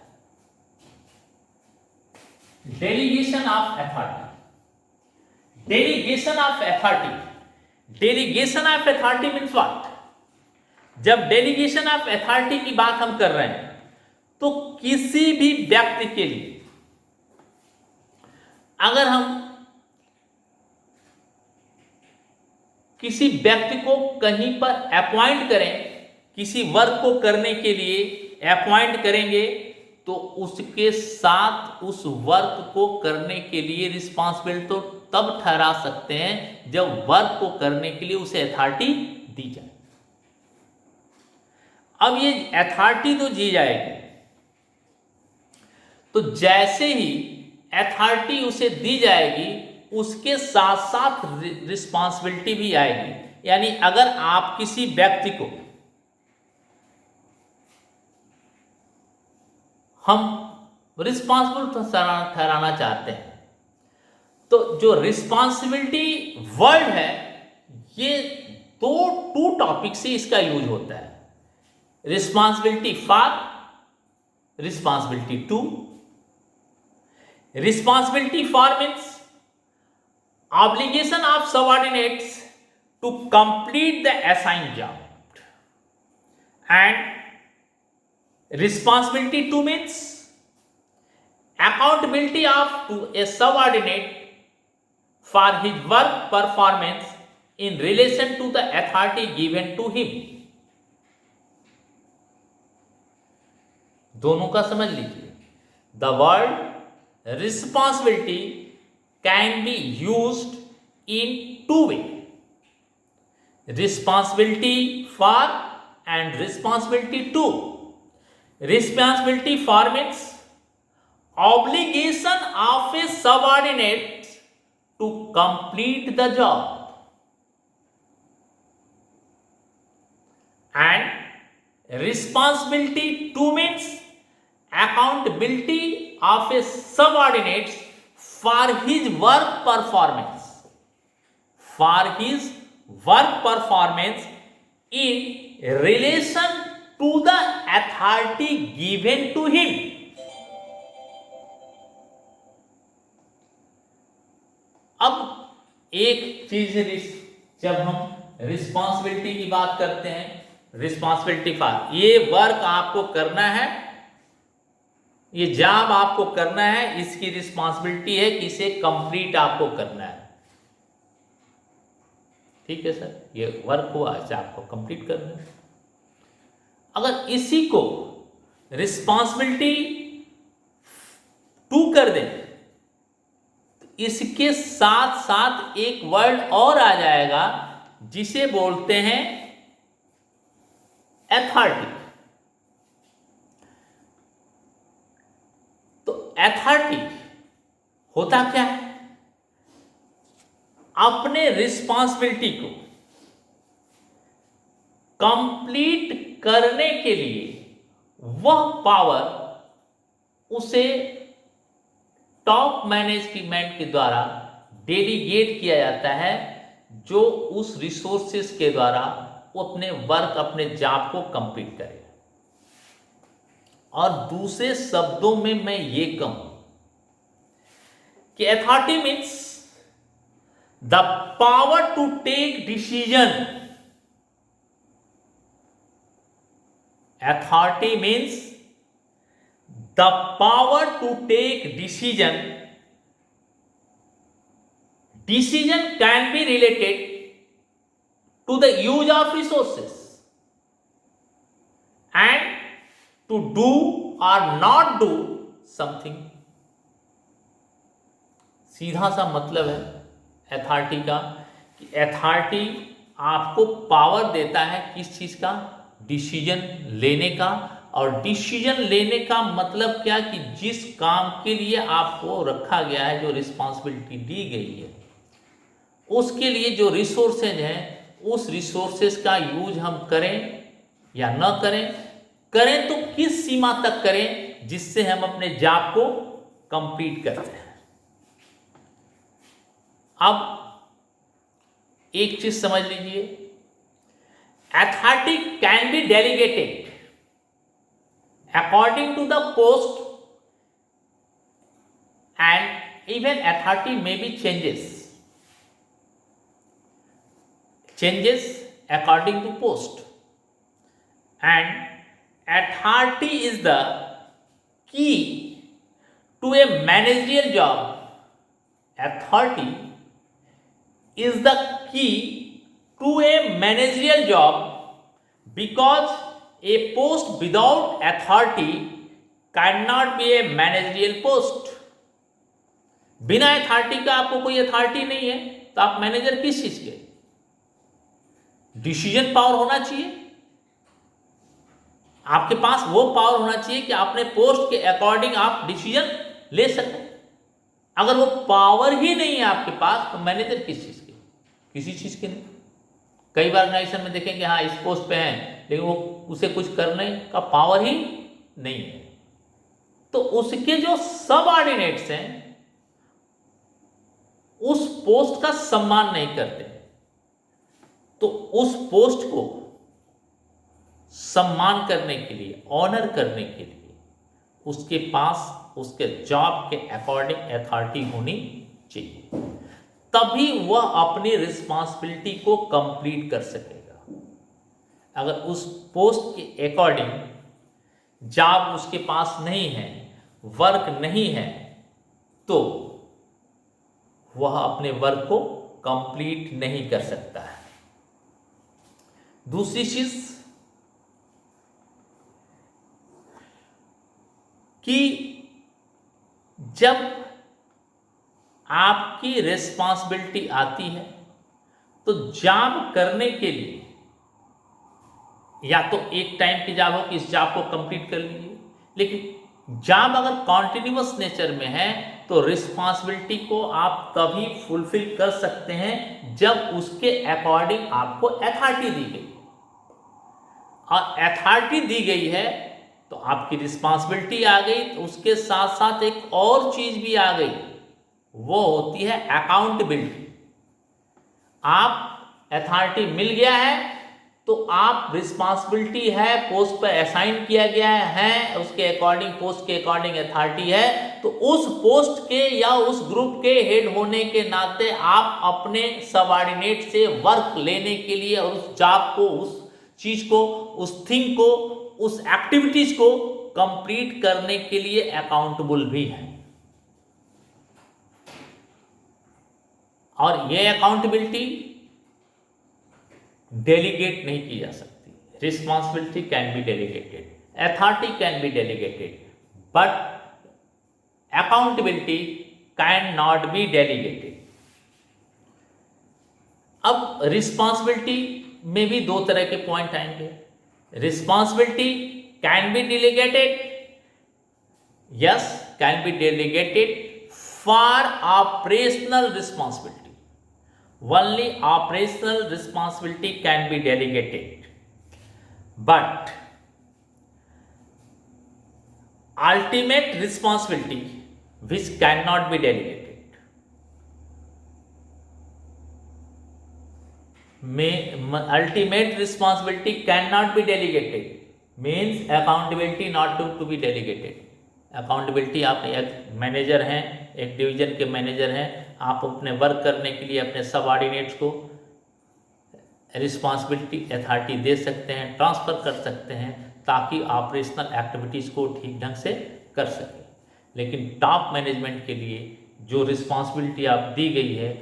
A: Delegation of authority, delegation of authority, delegation of authority means what? जब डेलीगेशन ऑफ अथॉरिटी की बात हम कर रहे हैं तो किसी भी व्यक्ति के लिए अगर हम किसी व्यक्ति को कहीं पर अपॉइंट करें, किसी वर्क को करने के लिए अपॉइंट करेंगे, तो उसके साथ उस वर्क को करने के लिए रिस्पॉन्सिबिलिटी तो तब ठहरा सकते हैं जब वर्क को करने के लिए उसे अथॉरिटी दी जाए। अब ये अथॉरिटी तो दी जाएगी, तो जैसे ही अथॉरिटी उसे दी जाएगी उसके साथ साथ रिस्पॉन्सिबिलिटी भी आएगी। यानी अगर आप किसी व्यक्ति को हम रिस्पॉन्सिबल ठहराना चाहते हैं, तो जो रिस्पॉन्सिबिलिटी वर्ड है, ये टू टॉपिक से इसका यूज होता है। Responsibility for, responsibility to. Responsibility for means obligation of subordinates to complete the assigned job, and responsibility to means accountability of to a subordinate for his work performance in relation to the authority given to him। दोनों का समझ लीजिए। The word responsibility can be used in two ways: responsibility for and responsibility to। Responsibility for means obligation of a subordinate to complete the job, and responsibility to means accountability of a subordinate for his work performance, for his work performance in relation to the authority given to him। अब एक चीज, जब हम रिस्पॉन्सिबिलिटी की बात करते हैं, रिस्पॉन्सिबिलिटी फॉर, ये वर्क आपको करना है, ये जॉब आपको करना है, इसकी रिस्पॉन्सिबिलिटी है कि इसे कंप्लीट आपको करना है। ठीक है सर, ये वर्क हुआ, इसे आपको कंप्लीट करना है। अगर इसी को रिस्पॉन्सिबिलिटी टू कर दें, तो इसके साथ साथ एक वर्ड और आ जाएगा जिसे बोलते हैं अथॉरिटी। अथॉरिटी होता क्या है? अपने रिस्पॉन्सिबिलिटी को कंप्लीट करने के लिए वह पावर उसे टॉप मैनेजमेंट के द्वारा डेलीगेट किया जाता है, जो उस रिसोर्सेस के द्वारा वो अपने वर्क, अपने जॉब को कंप्लीट करे। और दूसरे शब्दों में मैं ये कहूं कि authority means the power to take decision. Authority means the power to take decision. Decision can be related to the use of resources and to do or not do something। सीधा सा मतलब है अथॉरिटी का कि अथॉरिटी आपको पावर देता है किस चीज का? डिसीजन लेने का। और डिसीजन लेने का मतलब क्या कि जिस काम के लिए आपको रखा गया है, जो रिस्पॉन्सिबिलिटी दी गई है, उसके लिए जो रिसोर्सेज हैं, उस रिसोर्सेज का यूज हम करें या न करें, करें तो किस सीमा तक करें जिससे हम अपने जॉब को कंप्लीट करते हैं। अब एक चीज समझ लीजिए, authority can be delegated according to the post and even authority may be changes according to post. And authority is the key to a managerial job। Authority is the key to a managerial job because a post without authority cannot be a managerial post। बिना अथॉरिटी का आपको कोई अथॉरिटी नहीं है तो आप मैनेजर किस चीज के? डिसीजन पावर होना चाहिए, आपके पास वो पावर होना चाहिए कि अपने पोस्ट के अकॉर्डिंग आप डिसीजन ले सकें। अगर वो पावर ही नहीं है आपके पास तो मैनेजर किस चीज के? किसी चीज के नहीं। कई बार ऑर्गेनाइजेशन में देखेंगे हाँ इस पोस्ट पे हैं लेकिन वो उसे कुछ करने का पावर ही नहीं है, तो उसके जो सबऑर्डिनेट्स हैं उस पोस्ट का सम्मान नहीं करते, तो उस पोस्ट को सम्मान करने के लिए, ऑनर करने के लिए उसके पास उसके जॉब के अकॉर्डिंग अथॉरिटी होनी चाहिए, तभी वह अपनी रिस्पॉन्सिबिलिटी को कंप्लीट कर सकेगा। अगर उस पोस्ट के अकॉर्डिंग जॉब उसके पास नहीं है, वर्क नहीं है, तो वह अपने वर्क को कंप्लीट नहीं कर सकता है। दूसरी चीज कि जब आपकी रिस्पॉन्सिबिलिटी आती है तो जॉब करने के लिए या तो एक टाइम की जॉब हो कि इस जॉब को कंप्लीट कर लीजिए, लेकिन जॉब अगर कॉन्टिन्यूअस नेचर में है तो रिस्पॉन्सिबिलिटी को आप तभी फुलफिल कर सकते हैं जब उसके अकॉर्डिंग आपको अथॉरिटी दी गई, और अथॉरिटी दी गई है तो आपकी रिस्पॉन्सिबिलिटी आ गई, तो उसके साथ साथ एक और चीज भी आ गई, वो होती है अकाउंटेबिलिटी। आप अथॉरिटी मिल गया है तो आप रिस्पॉन्सिबिलिटी है, पोस्ट पर असाइन किया गया है, उसके अकॉर्डिंग पोस्ट के अकॉर्डिंग अथॉरिटी है, तो उस पोस्ट के या उस ग्रुप के हेड होने के नाते आप अपने सबऑर्डिनेट से वर्क लेने के लिए और उस जॉब को, उस चीज को, उस थिंग को, उस एक्टिविटीज को कंप्लीट करने के लिए अकाउंटेबल भी है। और ये अकाउंटेबिलिटी डेलीगेट नहीं की जा सकती। Responsibility can be delegated, authority can be delegated, but accountability can not be delegated. अब रिस्पॉन्सिबिलिटी में भी दो तरह के पॉइंट आएंगे। Responsibility can be delegated, yes can be delegated for operational responsibility. Only operational responsibility can be delegated, but ultimate responsibility which cannot be delegated. Ultimate responsibility cannot be delegated means accountability not to be delegated. Accountability, आप एक मैनेजर हैं, एक डिवीजन के मैनेजर हैं, आप अपने वर्क करने के लिए अपने सबऑर्डिनेट्स को रिस्पॉन्सिबिलिटी अथॉरिटी दे सकते हैं, ट्रांसफ़र कर सकते हैं ताकि ऑपरेशनल एक्टिविटीज़ को ठीक ढंग से कर सकें। लेकिन टॉप मैनेजमेंट के लिए जो रिस्पॉन्सिबिलिटी आप दी गई है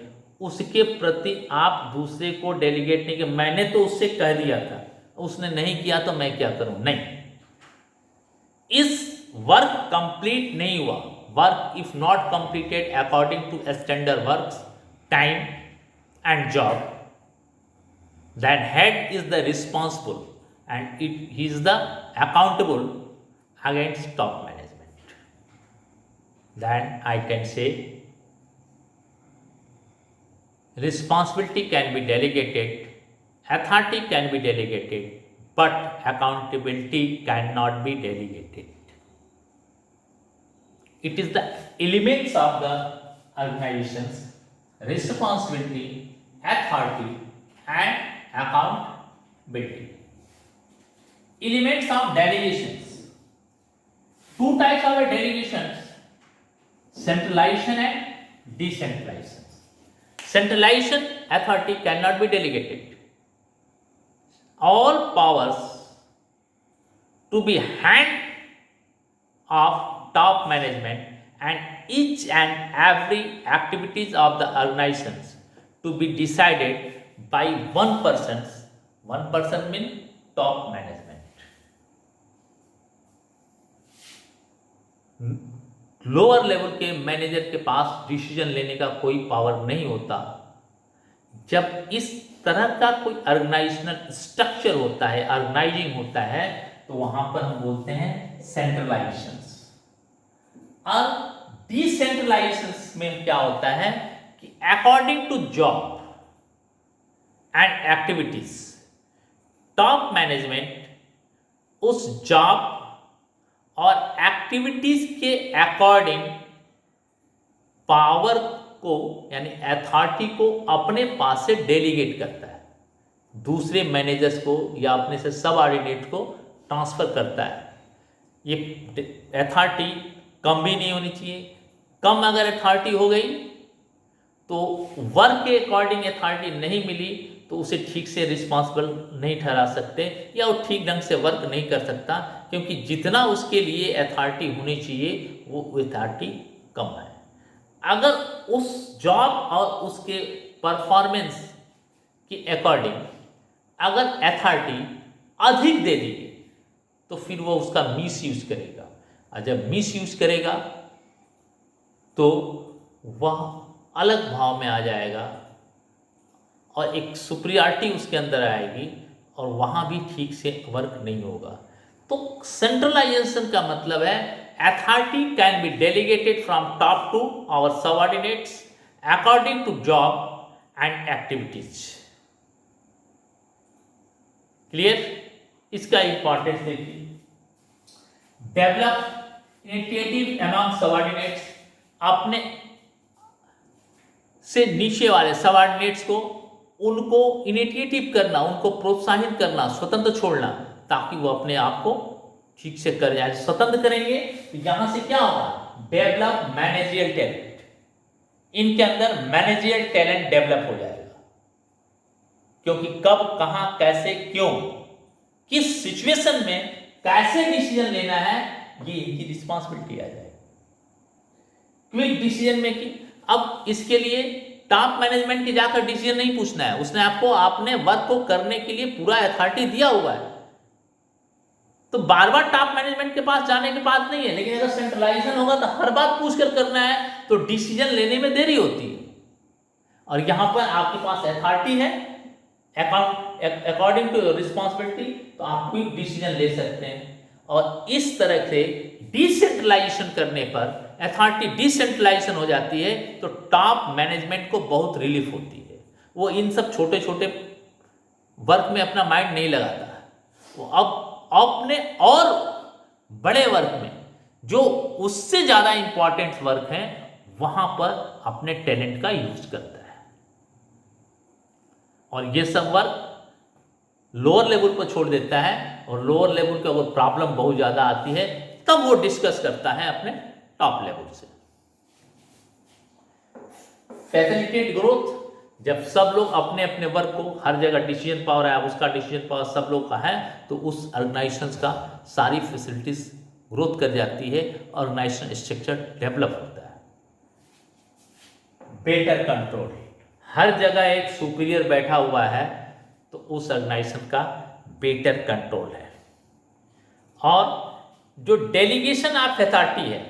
A: उसके प्रति आप दूसरे को डेलीगेट नहीं किया, मैंने तो उससे कह दिया था, उसने नहीं किया तो मैं क्या करूं, नहीं। इस वर्क कंप्लीट नहीं हुआ, work if not completed according to standard works, time and job, that head is the responsible and he is the accountable against top management. Then I can say responsibility can be delegated, authority can be delegated, but accountability cannot be delegated. It is the elements of the organization's responsibility, authority and accountability. Elements of delegations. Two types of delegations: centralization and decentralization. Centralization, authority cannot be delegated. All powers to be hand of top management and each and every activities of the organizations to be decided by one person means top management. Lower level के मैनेजर के पास डिसीजन लेने का कोई पावर नहीं होता। जब इस तरह का कोई ऑर्गेनाइजेशनल स्ट्रक्चर होता है, ऑर्गेनाइजिंग होता है, तो वहां पर हम बोलते हैं सेंट्रलाइजेशन। और डिसेंट्रलाइजेशन में क्या होता है कि according to job and activities. Top management उस जॉब और एक्टिविटीज के अकॉर्डिंग पावर को यानी अथॉरिटी को अपने पास से डेलीगेट करता है, दूसरे मैनेजर्स को या अपने से सबऑर्डिनेट को ट्रांसफर करता है। ये अथॉरिटी कम भी नहीं होनी चाहिए, कम अगर अथॉरिटी हो गई तो वर्क के अकॉर्डिंग अथॉरिटी नहीं मिली तो उसे ठीक से रिस्पॉन्सिबल नहीं ठहरा सकते या वो ठीक ढंग से वर्क नहीं कर सकता, क्योंकि जितना उसके लिए अथॉरिटी होनी चाहिए वो अथॉरिटी कम है। अगर उस जॉब और उसके परफॉर्मेंस के अकॉर्डिंग अगर अथॉरिटी अधिक दे दी तो फिर वो उसका मिस यूज करेगा, और जब मिस यूज करेगा तो वह अलग भाव में आ जाएगा और एक सुपीरियरिटी उसके अंदर आएगी और वहाँ भी ठीक से वर्क नहीं होगा। तो सेंट्रलाइजेशन का मतलब है authority can be delegated from top to our subordinates according to job and activities. Clear? इसका इंपॉर्टेंस देखिए। डेवलप इनिशिएटिव अमंग सबऑर्डिनेट्स, अपने से नीचे वाले सबऑर्डिनेट्स को उनको इनिशिएटिव करना, उनको प्रोत्साहित करना, स्वतंत्र छोड़ना, ताकि वो अपने आप को ठीक से कर जाए। स्वतंत्र करेंगे तो यहां से क्या होगा? डेवलप मैनेजरियल टैलेंट, इनके अंदर मैनेजरियल टैलेंट डेवलप हो जाएगा, क्योंकि कब कहां कैसे क्यों किस सिचुएशन में कैसे डिसीजन लेना है ये इनकी रिस्पॉन्सिबिलिटी आ जाएगी। क्विक डिसीजन मेकिंग, अब इसके लिए टॉप मैनेजमेंट के जाकर डिसीजन नहीं पूछना है, उसने आपको अपने वर्क को करने के लिए पूरा अथॉरिटी दिया हुआ है, तो बार बार टॉप मैनेजमेंट के पास जाने की बात नहीं है। लेकिन अगर सेंट्रलाइजेशन होगा तो हर बात पूछ कर करना है तो डिसीजन लेने में देरी होती है। और यहां पर आपके पास अथॉरिटी है अकॉर्डिंग टू योर रिस्पॉन्सिबिलिटी, तो आप क्विक डिसीजन ले सकते हैं। और इस तरह से डिसेंट्रलाइजेशन करने पर अथॉरिटी डिसेंट्रलाइजेशन हो जाती है तो टॉप मैनेजमेंट को बहुत रिलीफ होती है। वो इन सब छोटे छोटे वर्क में अपना माइंड नहीं लगाता, वो अब अपने और बड़े वर्क में जो उससे ज्यादा इंपॉर्टेंट वर्क है वहां पर अपने टैलेंट का यूज करता है। और ये सब वर्क लोअर लेवल पर छोड़ देता है, और लोअर लेवल पे अगर प्रॉब्लम बहुत ज्यादा आती है तब वो डिस्कस करता है अपने टॉप लेवल से। फैसिलिटेट ग्रोथ, जब सब लोग अपने अपने वर्क को हर जगह डिसीजन पावर है, उसका डिसीजन पावर सब लोग का है, तो उस ऑर्गेनाइजेशन का सारी फैसिलिटीज ग्रोथ कर जाती है, ऑर्गेनाइजेशन स्ट्रक्चर डेवलप होता है। बेटर कंट्रोल, हर जगह एक सुपीरियर बैठा हुआ है तो उस ऑर्गेनाइजेशन का बेटर कंट्रोल है। और जो डेलीगेशन ऑफ अथॉरिटी है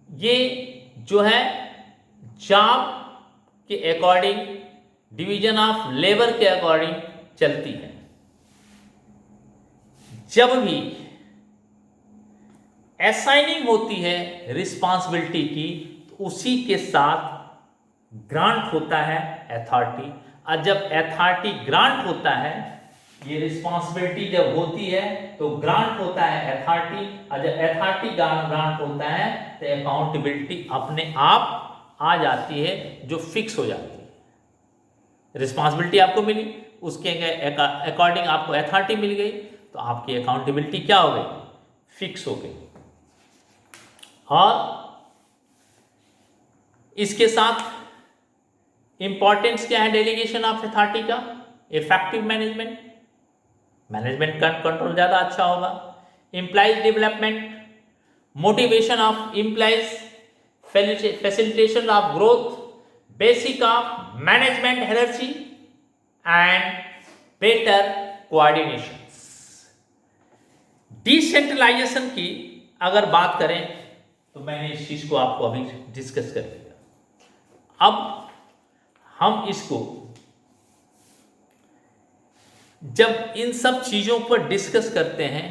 A: ये जो है जॉब के अकॉर्डिंग, डिवीजन ऑफ लेबर के अकॉर्डिंग चलती है। जब भी असाइनिंग होती है रिस्पॉन्सिबिलिटी की तो उसी के साथ ग्रांट होता है अथॉरिटी, और जब अथॉरिटी ग्रांट होता है, ये रिस्पॉन्सिबिलिटी जब होती है तो ग्रांट होता है अथॉरिटी, और जब अथॉरिटी ग्रांट होता है तो अकाउंटेबिलिटी अपने आप आ जाती है, जो फिक्स हो जाती है। रिस्पॉन्सिबिलिटी आपको मिली, उसके अकॉर्डिंग आपको अथॉरिटी मिल गई, तो आपकी अकाउंटेबिलिटी क्या हो गई? फिक्स हो गई। और इसके साथ इंपॉर्टेंस क्या है डेलीगेशन ऑफ अथॉरिटी का? इफेक्टिव मैनेजमेंट, मैनेजमेंट का कंट्रोल ज्यादा अच्छा होगा। Employees development, motivation of employees, facilitation of growth, basic of management hierarchy and better coordination. Decentralization की अगर बात करें तो मैंने इस चीज को आपको अभी डिस्कस कर दिया। अब हम इसको जब इन सब चीजों पर डिस्कस करते हैं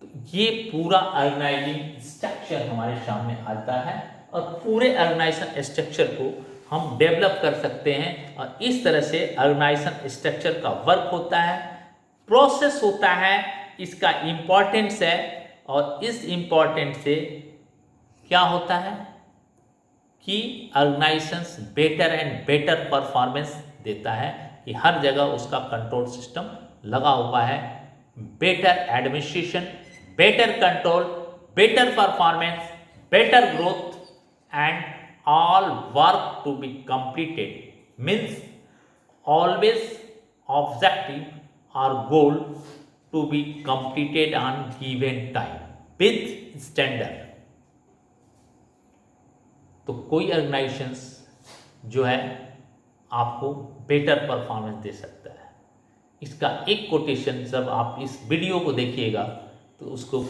A: तो ये पूरा ऑर्गेनाइजिंग स्ट्रक्चर हमारे सामने आता है, और पूरे ऑर्गेनाइजेशन स्ट्रक्चर को हम डेवलप कर सकते हैं। और इस तरह से ऑर्गेनाइजेशन स्ट्रक्चर का वर्क होता है, प्रोसेस होता है, इसका इम्पोर्टेंस है। और इस इम्पोर्टेंस से क्या होता है कि organisations better and better performance देता है कि हर जगह उसका कंट्रोल सिस्टम लगा हुआ है। Better administration, better control, better performance, better growth and all work to be completed means always objective or goal to be completed on given time with standard। तो कोई ऑर्गेनाइजेशंस जो है आपको बेटर परफॉर्मेंस दे सकता है। इसका एक कोटेशन जब आप इस वीडियो को देखिएगा तो उसको